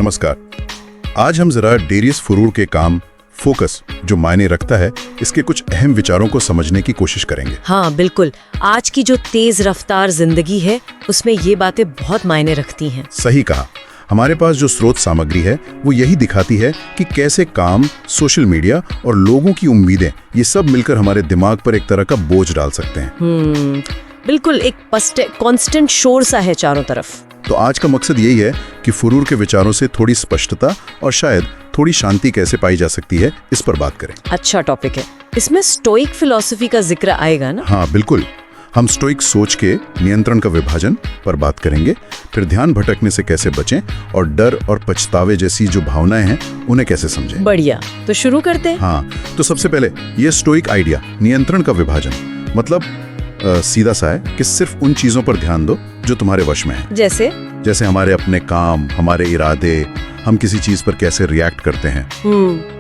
नमस्कार। आज हम जरा डेरियस फुरूर के काम फोकस जो मायने रखता है इसके कुछ अहम विचारों को समझने की कोशिश करेंगे। हाँ बिल्कुल, आज की जो तेज रफ्तार जिंदगी है उसमें ये बातें बहुत मायने रखती हैं। सही कहा। हमारे पास जो स्रोत सामग्री है वो यही दिखाती है कि कैसे काम, सोशल मीडिया और लोगों की उम्मीदें ये सब मिलकर हमारे दिमाग पर एक तरह का बोझ डाल सकते हैं। बिल्कुल, एक कांस्टेंट शोर सा है चारों तरफ। तो आज का मकसद यही है कि फुरूर के विचारों से थोड़ी स्पष्टता और शायद थोड़ी शांति कैसे पाई जा सकती है, इस पर बात करें। अच्छा टॉपिक है। इसमें स्टोइक फिलॉसफी का जिक्र आएगा ना? हाँ बिल्कुल। हम स्टोइक सोच के नियंत्रण का विभाजन पर बात करेंगे, फिर ध्यान भटकने से कैसे बचें और डर और पछतावे जैसी जो भावनाएं हैं उन्हें कैसे समझें। बढ़िया, तो शुरू करते हैं। हाँ, तो सबसे पहले ये स्टोइक आइडिया नियंत्रण का विभाजन मतलब सीधा सा है कि सिर्फ उन चीजों पर ध्यान दो जो तुम्हारे वश में है। जैसे हमारे अपने काम, हमारे इरादे, हम किसी चीज पर कैसे रिएक्ट करते हैं।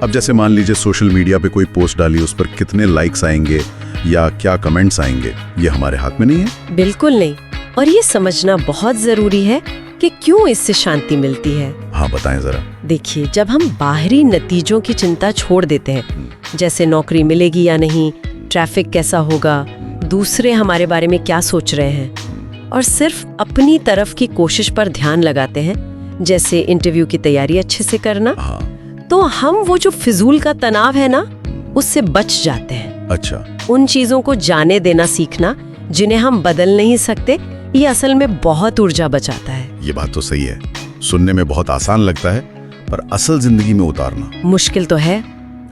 अब जैसे मान लीजिए सोशल मीडिया पे कोई पोस्ट डाली, उस पर कितने लाइक्स आएंगे या क्या कमेंट्स आएंगे, ये हमारे हाथ में नहीं है। बिल्कुल नहीं। और ये समझना बहुत जरूरी है कि क्यों इससे शांति मिलती है। हाँ बताएं जरा। देखिए, जब हम बाहरी नतीजों की चिंता छोड़ देते हैं, जैसे नौकरी मिलेगी या नहीं, ट्रैफिक कैसा होगा, दूसरे हमारे बारे में क्या सोच रहे हैं, और सिर्फ अपनी तरफ की कोशिश पर ध्यान लगाते हैं, जैसे इंटरव्यू की तैयारी अच्छे से करना, तो हम वो जो फिजूल का तनाव है ना, उससे बच जाते हैं। अच्छा। उन चीजों को जाने देना सीखना जिन्हें हम बदल नहीं सकते, ये असल में बहुत ऊर्जा बचाता है। ये बात तो सही है। सुनने में बहुत आसान लगता है, पर असल जिंदगी में उतारना मुश्किल तो है।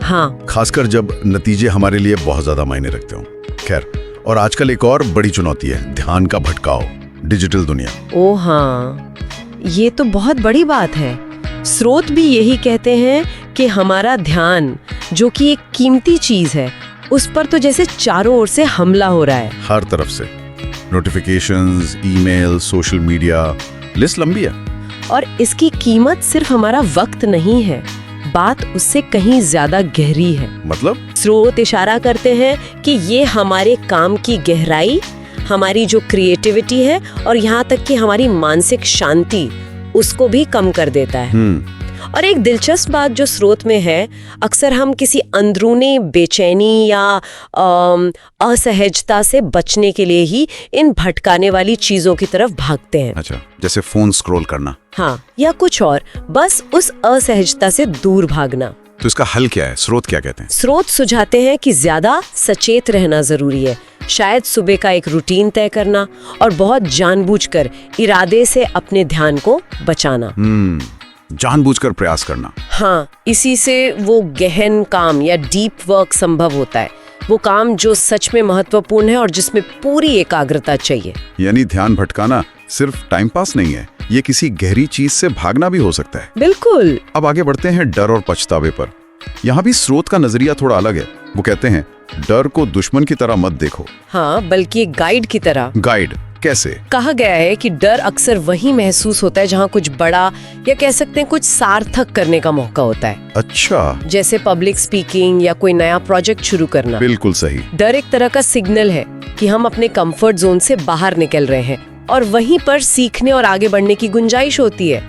हाँ, खासकर जब नतीजे हमारे लिए बहुत ज्यादा मायने रखते हो। खैर, और आजकल एक और बड़ी चुनौती है ध्यान का भटकाव, डिजिटल दुनिया। ओ हाँ, ये तो बहुत बड़ी बात है। स्रोत भी यही कहते हैं कि हमारा ध्यान, जो कि एक कीमती चीज है, उस पर तो जैसे चारों ओर से हमला हो रहा है। हर तरफ से notifications, email, social media, list लंबी है। और इसकी कीमत सिर्फ हमारा वक्त नहीं है, बात उससे कहीं ज्यादा गहरी है। मतलब स्रोत इशारा करते हैं कि ये हमारे काम की गहराई, हमारी जो क्रिएटिविटी है और यहाँ तक कि हमारी मानसिक शांति, उसको भी कम कर देता है। और एक दिलचस्प बात जो स्रोत में है, अक्सर हम किसी अंदरूनी बेचैनी या असहजता से बचने के लिए ही इन भटकाने वाली चीजों की तरफ भागते हैं। अच्छा, जैसे फोन स्क्रॉल करना। हाँ, या कुछ और, बस उस असहजता से दूर भागना। तो इसका हल क्या है? स्रोत क्या कहते हैं? स्रोत सुझाते हैं कि ज्यादा सचेत रहना जरूरी है। शायद सुबह का एक रूटीन तय करना और बहुत जानबूझकर इरादे से अपने ध्यान को बचाना। जानबूझकर प्रयास करना। हाँ, इसी से वो गहन काम या डीप वर्क संभव होता है, वो काम जो सच में महत्वपूर्ण है और जिसमें पूरी एकाग्रता चाहिए। यानी ध्यान भटकाना सिर्फ टाइम पास नहीं है, ये किसी गहरी चीज से भागना भी हो सकता है। बिल्कुल। अब आगे बढ़ते हैं डर और पछतावे पर। यहाँ भी स्रोत का नजरिया थोड़ा अलग है। वो कहते हैं डर को दुश्मन की तरह मत देखो। हाँ, बल्कि एक गाइड की तरह। गाइड कैसे? कहा गया है कि डर अक्सर वहीं महसूस होता है जहाँ कुछ बड़ा या कह सकते हैं कुछ सार्थक करने का मौका होता है। अच्छा। जैसे पब्लिक स्पीकिंग या कोई नया प्रोजेक्ट शुरू करना। बिल्कुल सही। डर एक तरह का सिग्नल है कि हम अपने कंफर्ट जोन से बाहर निकल रहे हैं और वहीं पर सीखने और आगे बढ़ने की गुंजाइश होती है।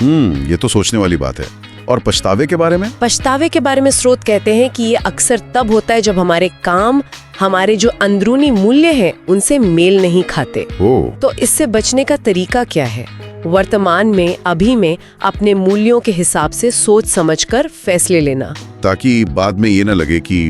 ये तो सोचने वाली बात है। और पछतावे के बारे में? पछतावे के बारे में स्रोत कहते हैं कि ये अक्सर तब होता है जब हमारे काम, हमारे जो अंदरूनी मूल्य हैं, उनसे मेल नहीं खाते। तो इससे बचने का तरीका क्या है? वर्तमान में, अभी में अपने मूल्यों के हिसाब से सोच समझकर फैसले लेना, ताकि बाद में ये न लगे कि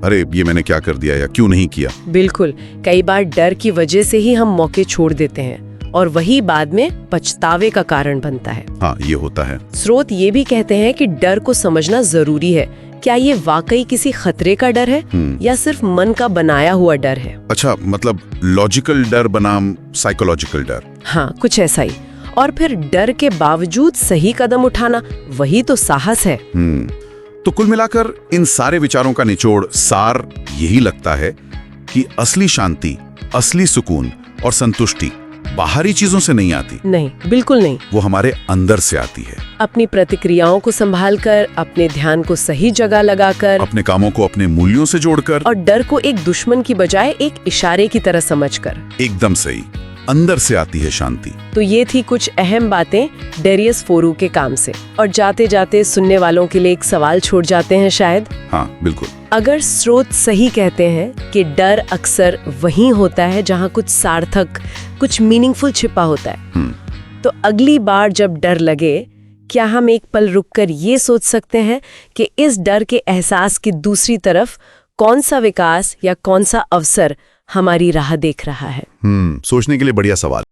अरे ये मैंने क्या कर दिया या क्यों नहीं किया। बिल्कुल। कई बार डर की वजह से ही हम मौके छोड़ देते हैं और वही बाद में पछतावे का कारण बनता है। हाँ, ये होता है। स्रोत ये भी कहते हैं कि डर को समझना जरूरी है। क्या ये वाकई किसी खतरे का डर है या सिर्फ मन का बनाया हुआ डर है? अच्छा, मतलब लॉजिकल डर बनाम साइकोलॉजिकल डर। हाँ, कुछ ऐसा ही। और फिर डर के बावजूद सही कदम उठाना, वही तो साहस है। तो कुल मिलाकर इन सारे विचारों का निचोड़, सार यही लगता है कि असली शांति, असली सुकून और संतुष्टि बाहरी चीजों से नहीं आती। नहीं, बिल्कुल नहीं। वो हमारे अंदर से आती है। अपनी प्रतिक्रियाओं को संभालकर, अपने ध्यान को सही जगह लगाकर, अपने कामों को अपने मूल्यों से जोड़कर, और डर को एक दुश्मन की बजाय एक इशारे की तरह समझकर। एकदम सही। अंदर से आती है शांति। तो ये थी कुछ अहम बातें डेरियस फोरू के काम से। और जाते जाते सुनने वालों के लिए एक सवाल छोड़ जाते हैं शायद। हाँ बिल्कुल। अगर स्रोत सही कहते हैं कि डर अक्सर वहीं होता है जहाँ कुछ सार्थक, कुछ मीनिंगफुल छिपा होता है, तो अगली बार जब डर लगे, क्या हम एक पल रुककर ये सोच सकते हैं कि इस डर के एहसास की दूसरी तरफ कौन सा विकास या कौन सा अवसर हमारी राह देख रहा है? सोचने के लिए बढ़िया सवाल।